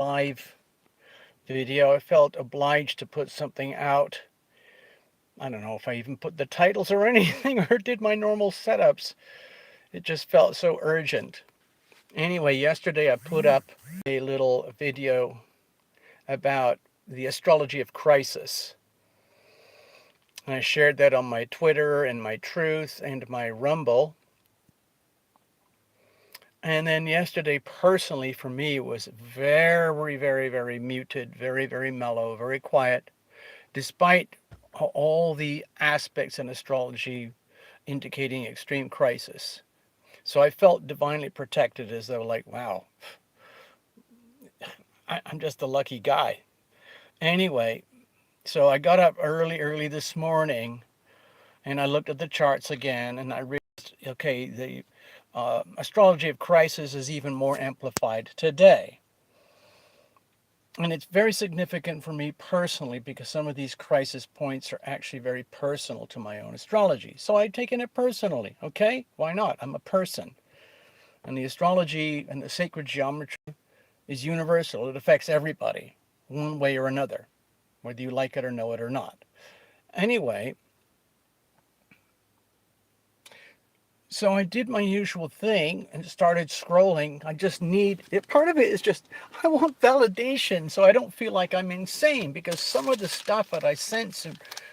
live video. I felt obliged to put something out. I don't know if I even put the titles or anything or did my normal setups. It just felt so urgent. Anyway, yesterday I put up a little video about the astrology of crisis. And I shared that on my Twitter and my Truth and my Rumble. And then yesterday, personally, for me, was very, very, very muted, very, very mellow, very quiet, despite all the aspects in astrology indicating extreme crisis. So I felt divinely protected, as though, like, wow, I'm just a lucky guy. Anyway, so I got up early this morning and I looked at the charts again and I realized, okay, the astrology of crisis is even more amplified today. And it's very significant for me personally because some of these crisis points are actually very personal to my own astrology. So I've taken it personally, okay? Why not? I'm a person. And the astrology and the sacred geometry is universal. It affects everybody, one way or another, whether you like it or know it or not. Anyway, so I did my usual thing and started scrolling. I just need it. Part of it is just I want validation so I don't feel like I'm insane because some of the stuff that I sense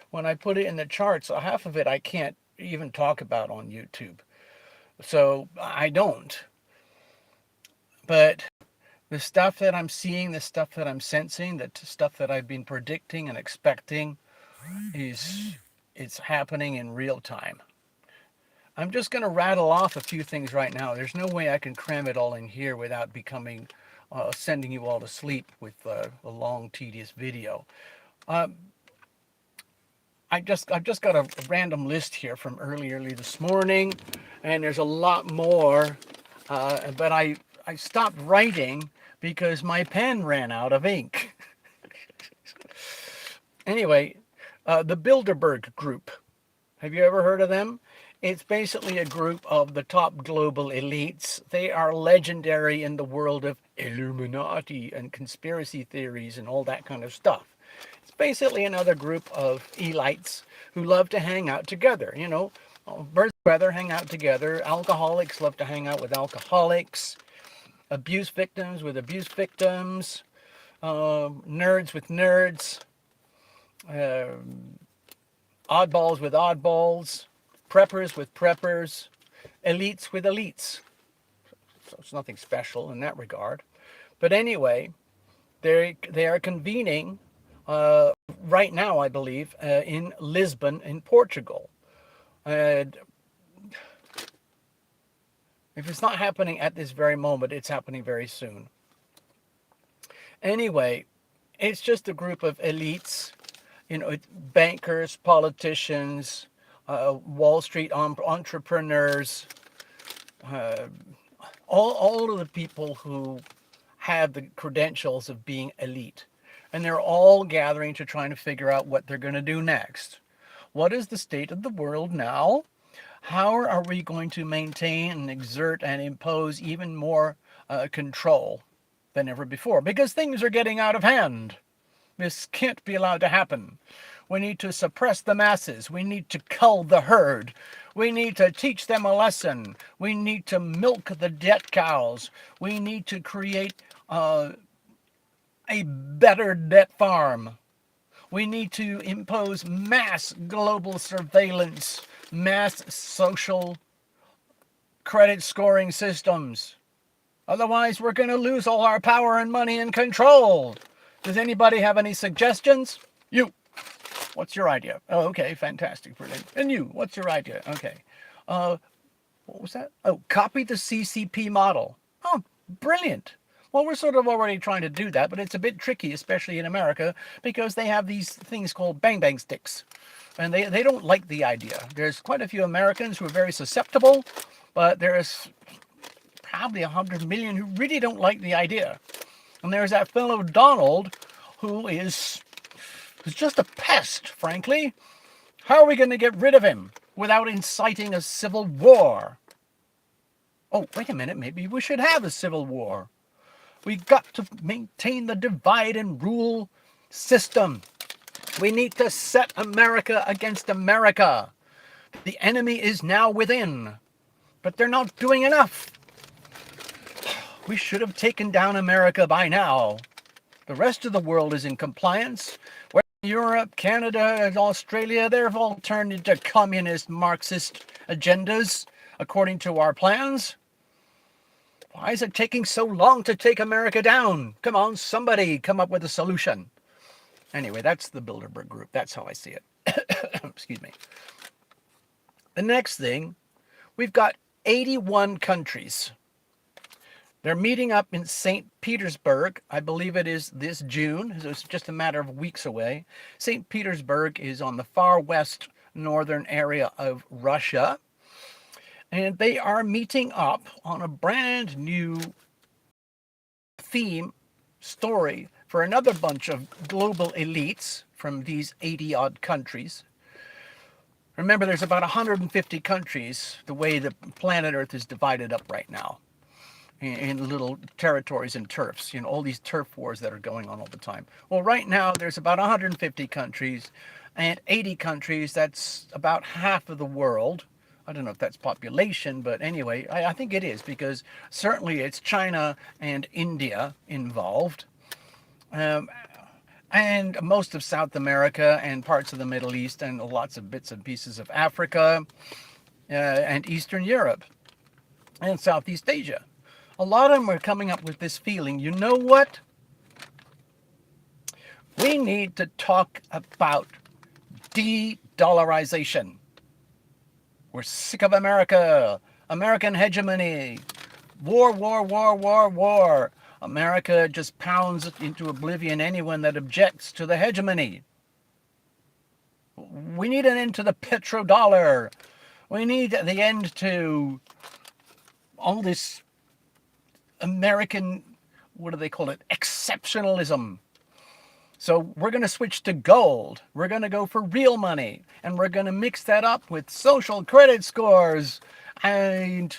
when I put it in the charts, half of it I can't even talk about on YouTube. So I don't. But the stuff that I'm seeing, the stuff that I'm sensing, the stuff that I've been predicting and expecting it's happening in real time. I'm just going to rattle off a few things right now. There's no way I can cram it all in here without sending you all to sleep with a long, tedious video. I've just got a random list here from early this morning, and there's a lot more, but I stopped writing because my pen ran out of ink. Anyway, the Bilderberg Group. Have you ever heard of them? It's basically a group of the top global elites. They are legendary in the world of Illuminati and conspiracy theories and all that kind of stuff. It's basically another group of elites who love to hang out together. You know, birds of feather hang out together. Alcoholics love to hang out with alcoholics. Abuse victims with abuse victims. Nerds with nerds. Oddballs with oddballs. Preppers with preppers, elites with elites. So it's nothing special in that regard. But anyway, they are convening right now, I believe, in Lisbon, in Portugal. And if it's not happening at this very moment, it's happening very soon. Anyway, it's just a group of elites, you know, bankers, politicians, Wall Street entrepreneurs, all of the people who have the credentials of being elite. And they're all gathering to try to figure out what they're going to do next. What is the state of the world now? How are we going to maintain and exert and impose even more control than ever before? Because things are getting out of hand. This can't be allowed to happen. We need to suppress the masses. We need to cull the herd. We need to teach them a lesson. We need to milk the debt cows. We need to create a better debt farm. We need to impose mass global surveillance, mass social credit scoring systems. Otherwise, we're going to lose all our power and money and control. Does anybody have any suggestions? You. What's your idea? Oh, okay, fantastic, brilliant. And you, what's your idea? Okay. What was that? Oh, copy the CCP model. Oh, brilliant. Well, we're sort of already trying to do that, but it's a bit tricky, especially in America, because they have these things called bang-bang sticks. And they don't like the idea. There's quite a few Americans who are very susceptible, but there's probably 100 million who really don't like the idea. And there's that fellow Donald who is just a pest, frankly. How are we going to get rid of him without inciting a civil war? Oh, wait a minute, maybe we should have a civil war. We got to maintain the divide and rule system. We need to set America against America. The enemy is now within, but they're not doing enough. We should have taken down America by now. The rest of the world is in compliance. Europe, Canada, and Australia, they've all turned into communist Marxist agendas according to our plans. Why is it taking so long to take America down? Come on, somebody come up with a solution. Anyway, that's the Bilderberg Group. That's how I see it. Excuse me. The next thing, we've got 81 countries. They're meeting up in St. Petersburg. I believe it is this June. So it's just a matter of weeks away. St. Petersburg is on the far west northern area of Russia. And they are meeting up on a brand new theme story for another bunch of global elites from these 80-odd countries. Remember, there's about 150 countries, the way the planet Earth is divided up right now, in little territories and turfs, all these turf wars that are going on all the time. Well, right now, there's about 150 countries, and 80 countries, that's about half of the world. I don't know if that's population, but anyway, I think it is, because certainly it's China and India involved. And most of South America and parts of the Middle East and lots of bits and pieces of Africa and Eastern Europe and Southeast Asia. A lot of them are coming up with this feeling, you know what? We need to talk about de-dollarization. We're sick of America, American hegemony, war, war, war, war, war. America just pounds into oblivion anyone that objects to the hegemony. We need an end to the petrodollar. We need the end to all this American, what do they call it, exceptionalism. So we're going to switch to gold. We're going to go for real money. And we're going to mix that up with social credit scores and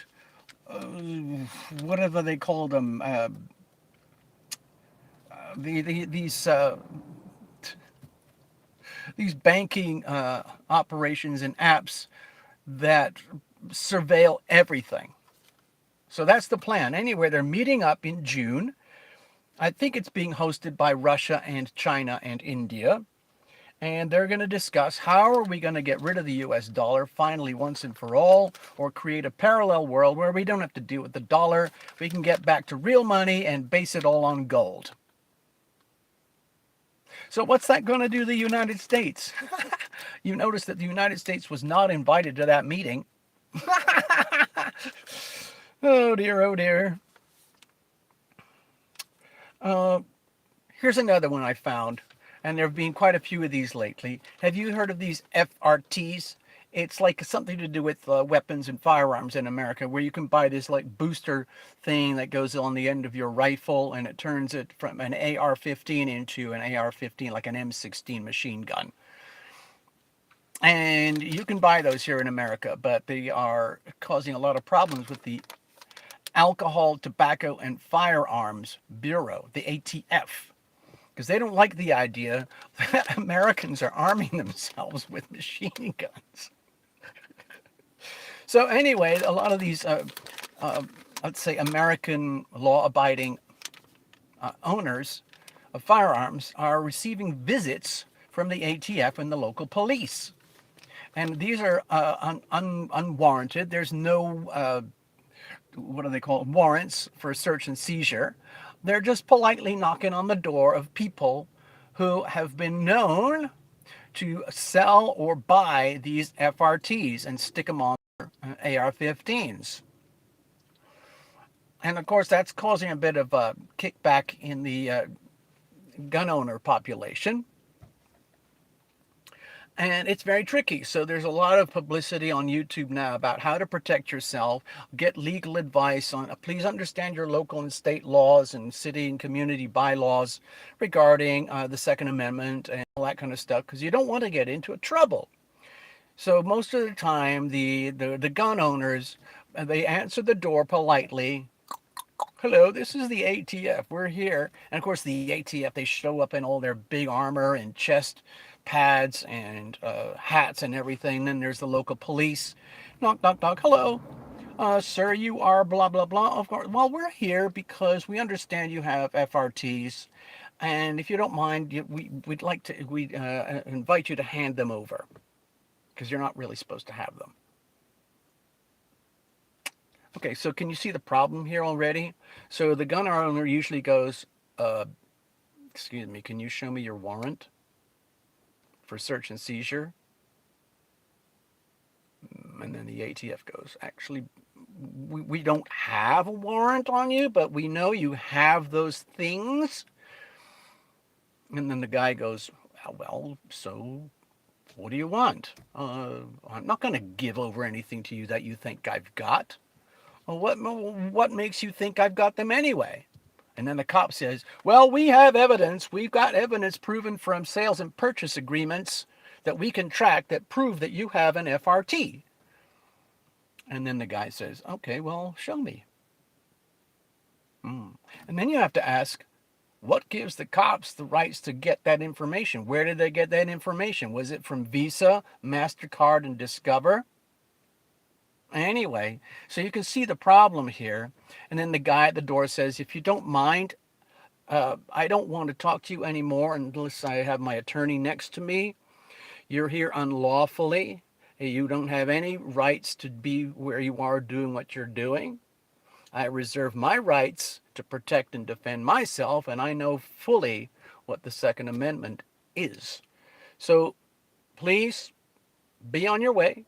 whatever they call them. These banking operations and apps that surveil everything. So that's the plan. Anyway, they're meeting up in June. I think it's being hosted by Russia and China and India. And they're going to discuss how are we going to get rid of the US dollar finally once and for all, or create a parallel world where we don't have to deal with the dollar. We can get back to real money and base it all on gold. So what's that going to do to the United States? You notice that the United States was not invited to that meeting. Oh dear, oh dear. Here's another one I found, and there have been quite a few of these lately. Have you heard of these FRTs? It's like something to do with weapons and firearms in America, where you can buy this like booster thing that goes on the end of your rifle, and it turns it from an AR-15 into an AR-15, like an M16 machine gun. And you can buy those here in America, but they are causing a lot of problems with the Alcohol, Tobacco, and Firearms Bureau, the ATF, because they don't like the idea that Americans are arming themselves with machine guns. So anyway, a lot of these, let's say, American law-abiding owners of firearms are receiving visits from the ATF and the local police. And these are unwarranted. There's no what do they call it, warrants for search and seizure. They're just politely knocking on the door of people who have been known to sell or buy these FRTs and stick them on their AR-15s. And of course, that's causing a bit of a kickback in the gun owner population. And it's very tricky. So there's a lot of publicity on YouTube now about how to protect yourself, get legal advice on, please understand your local and state laws and city and community bylaws regarding the Second Amendment and all that kind of stuff, because you don't want to get into trouble. So most of the time, the gun owners, they answer the door politely, Hello, this is the ATF. We're here. And of course, the ATF, they show up in all their big armor and chest pads and hats and everything. Then there's the local police. Knock, knock, knock. Hello. Sir, you are blah, blah, blah. Of course. Well, we're here because we understand you have FRTs. And if you don't mind, we'd like to, we invite you to hand them over because you're not really supposed to have them. Okay, so can you see the problem here already? So the gun owner usually goes, uh, excuse me, can you show me your warrant for search and seizure? And then the ATF goes, actually, we don't have a warrant on you, but we know you have those things. And then the guy goes, well, so what do you want? I'm not going to give over anything to you that you think I've got. Well, what makes you think I've got them anyway? And then the cop says, well, we have evidence. We've got evidence proven from sales and purchase agreements that we can track that prove that you have an FRT. And then the guy says, okay, well, show me. And then you have to ask, what gives the cops the rights to get that information? Where did they get that information? Was it from Visa, MasterCard, and Discover? Anyway, so you can see the problem here. And then the guy at the door says, if you don't mind, I don't want to talk to you anymore unless I have my attorney next to me. You're here unlawfully. You don't have any rights to be where you are doing what you're doing. I reserve my rights to protect and defend myself, and I know fully what the Second Amendment is. So please be on your way.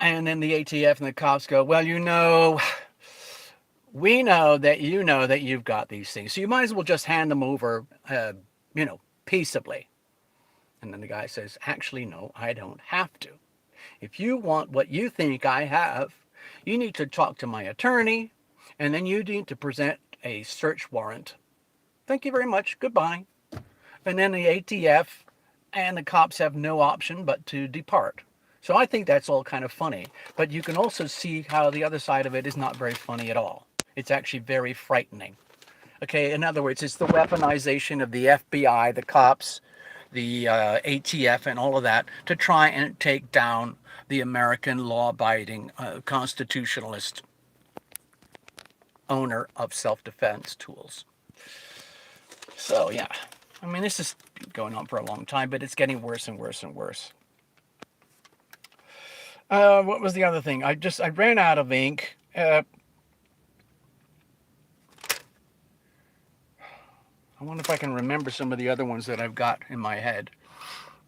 And then the ATF and the cops go, well, we know that you've got these things. So you might as well just hand them over, peaceably. And then the guy says, actually, no, I don't have to. If you want what you think I have, you need to talk to my attorney, and then you need to present a search warrant. Thank you very much. Goodbye. And then the ATF and the cops have no option but to depart. So I think that's all kind of funny. But you can also see how the other side of it is not very funny at all. It's actually very frightening. Okay, in other words, it's the weaponization of the FBI, the cops, the ATF, and all of that to try and take down the American law-abiding constitutionalist owner of self-defense tools. So yeah, I mean, this is going on for a long time, but it's getting worse and worse and worse. What was the other thing? I ran out of ink. I wonder if I can remember some of the other ones that I've got in my head.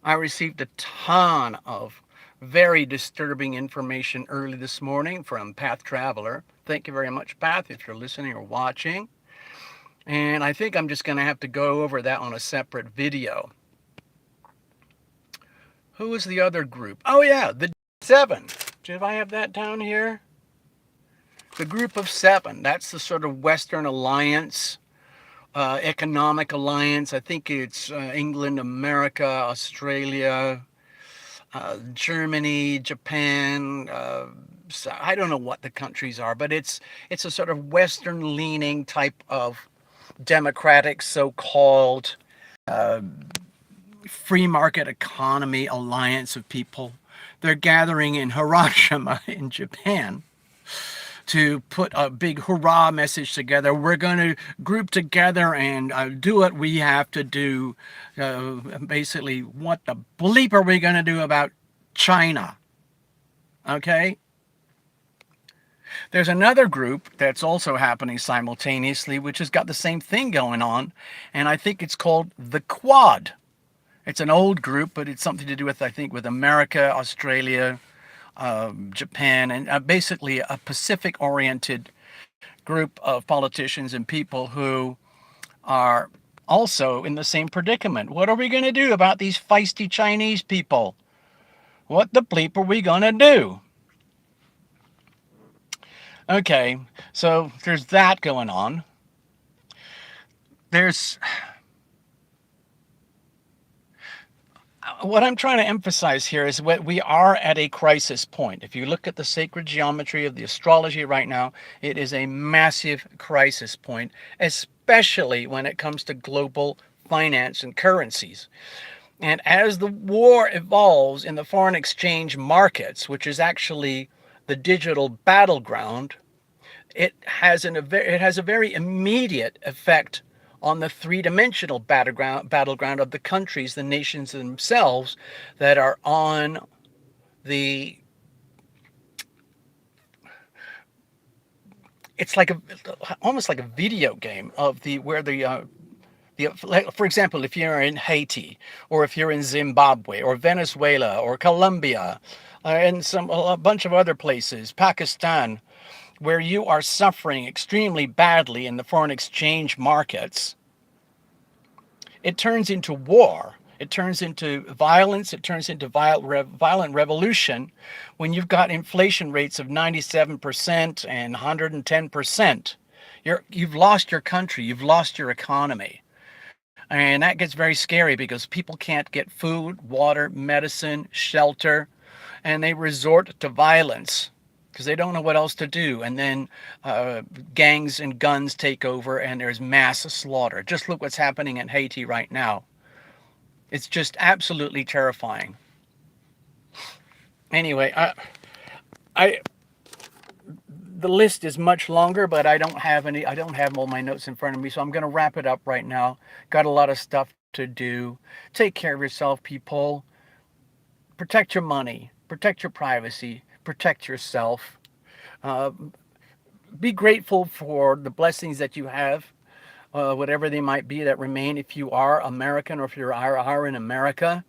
I received a ton of very disturbing information early this morning from Path Traveler. Thank you very much, Path, if you're listening or watching. And I think I'm just going to have to go over that on a separate video. Who was the other group? Oh, yeah, the Seven. Did I have that down here? The group of seven. That's the sort of Western Alliance, economic alliance. I think it's England, America, Australia, Germany, Japan. So I don't know what the countries are, but it's a sort of Western-leaning type of democratic, so-called free market economy alliance of people. They're gathering in Hiroshima in Japan to put a big hurrah message together. We're going to group together and do what we have to do. Basically, what the bleep are we going to do about China? Okay? There's another group that's also happening simultaneously, which has got the same thing going on, and I think it's called the Quad. It's an old group, but it's something to do with, I think, with America, Australia, Japan, and basically a Pacific-oriented group of politicians and people who are also in the same predicament. What are we going to do about these feisty Chinese people? What the bleep are we going to do? Okay, so there's that going on. There's what I'm trying to emphasize here is what we are at a crisis point. If you look at the sacred geometry of the astrology right now, it is a massive crisis point, especially when it comes to global finance and currencies. And as the war evolves in the foreign exchange markets, which is actually the digital battleground, it has a very immediate effect on the three-dimensional battleground of the countries, the nations themselves that are on the. It's like a almost like a video game of the where the, for example, if you're in Haiti, or if you're in Zimbabwe, or Venezuela, or Colombia, and a bunch of other places, Pakistan, where you are suffering extremely badly in the foreign exchange markets, it turns into war. It turns into violence. It turns into violent revolution when you've got inflation rates of 97% and 110%. You've lost your country. You've lost your economy. And that gets very scary because people can't get food, water, medicine, shelter, and they resort to violence because they don't know what else to do. And then gangs and guns take over, and there's mass slaughter. Just look what's happening in Haiti right now. It's just absolutely terrifying. Anyway, I the list is much longer, but I don't have any. I don't have all my notes in front of me, so I'm going to wrap it up right now. Got a lot of stuff to do. Take care of yourself, people. Protect your money. Protect your privacy. Protect yourself. Uh, be grateful for the blessings that you have, whatever they might be that remain. If you are American or if you are in America,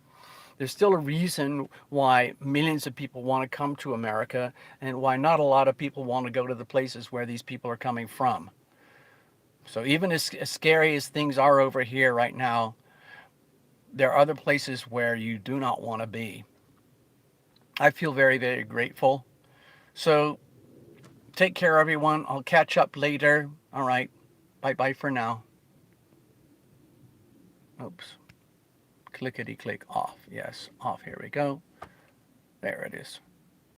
there's still a reason why millions of people want to come to America and why not a lot of people want to go to the places where these people are coming from. So even as scary as things are over here right now, there are other places where you do not want to be. I feel very, very grateful. So take care, everyone. I'll catch up later. All right. Bye bye for now. Oops. Clickety click off. Yes, off. Here we go. There it is.